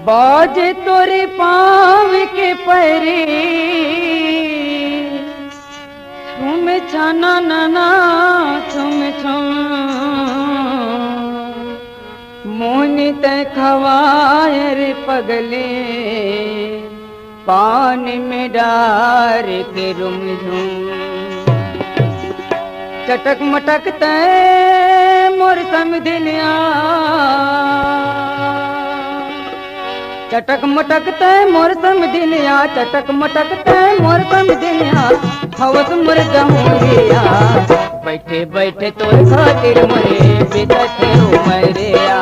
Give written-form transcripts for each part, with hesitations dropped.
बाज तोरे पाँव के परे छुम छना नना छुम छुम मोनी ते खवाए रे पगले पानी में डार के रुम झुम चटक मटक ते मोर समधिनिया चटक मटक ते मोर समधिनिया चटक मटक ते मोर समधिनिया हवस मुर जमुरिया बैठे बैठे तोर खातिर मोरे बितथे उमरिया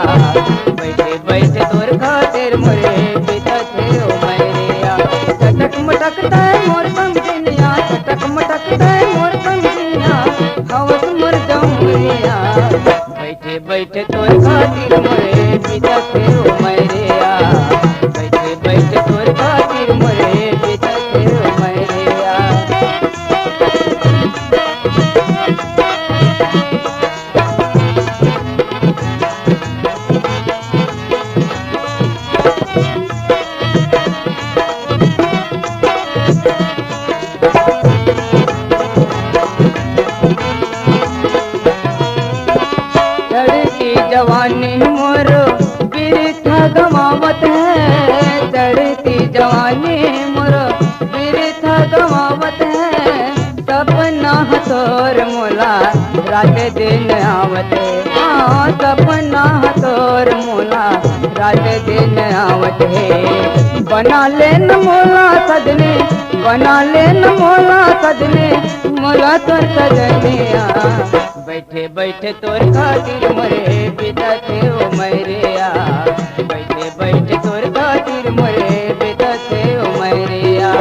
बैठे बैठे तोर खातिर मोरे बितथे उमरिया चटक मटक ते मोर समधिनिया चटक मटक ते मोर समधिनिया हवस मुर जमुरिया बैठे बैठे तोर खातिर मोरे बितथे उमरिया बैठे बैठे तोर खातिर मोरे बितथे उमरिया चढ़ती जवानी मोर बिरथा गवावत है चढ़ती जवानी मोर बिरथा गवावत है सपना हथोर मोला रात दिन आवत है हाँ सपना हथोर मोला रात दिन आवत है बना लेन मोला सजने बना लेन मोला सजने मोला तोर सजनिया बैठे बैठे तोर खातिर मोरे बितथे उमरिया बैठे बैठे तोर खातिर मोरे बितथे उमरिया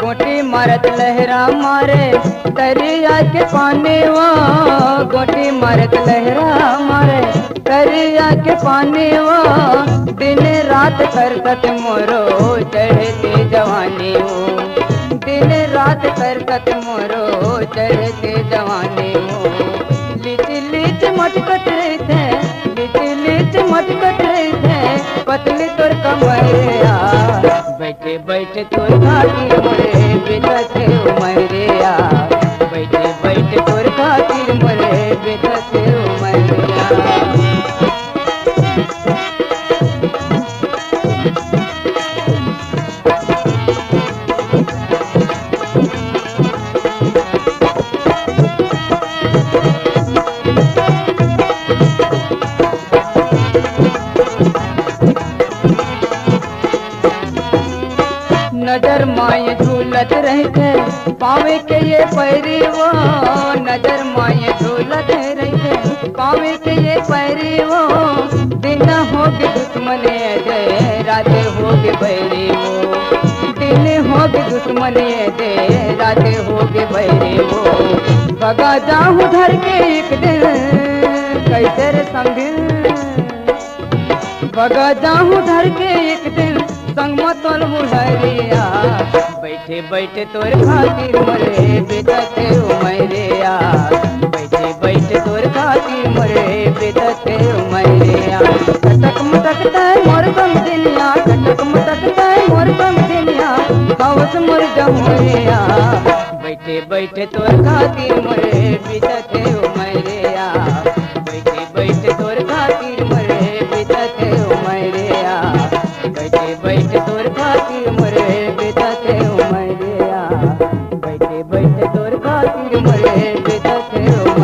गोटी मारत लहरा मारे दरिया के पानी वो गोटी मारत लहरा मारे दरिया के पानी वो दिन रात करकत मोरो चढ़ते जवानी वो दिन रात करकत मोरो चढ़ते जवानी वो लीच लीच मटकत रहे थे लीच लीच मटकत रहे थे पतली तोर कमरिया बैठे बैठे तोर खातिर मोरे बितथे उमरिया बैठे बैठे तोर खातिर मोरे बितथे उमरिया नजर माए झूलत रहते पावे के ये पैरी वो नजर माए झूलत रहते पावे के ये पैरी वो दिन होगे दुश्मने जय रात होगे बैरी वो दिन होगे दुश्मने जय रात होगे बैरी वो भगा जाऊं धर के एक दिन कैसे रे संग भगा जाऊं धर के एक दिन संग मतल बुढ़रिया बैठे बैठे तोर खातिर मोरे बितथे उमरिया बैठे बैठे तोर खातिर मोरे बितथे उमरिया कटक मटक ते मोर समधिनिया कटक मटक ते मोर समधिनिया हवस मोर जमुरिया बैठे बैठे तोर खातिर मोरे बितथे उमरिया बैठे बैठे तोर खातिर मोरे बितथे उमरिया बैठे बैठे तोर खातिर मोरे बितथे उमरिया बैठे बैठे तोर खातिर मोरे बितथे उमरिया।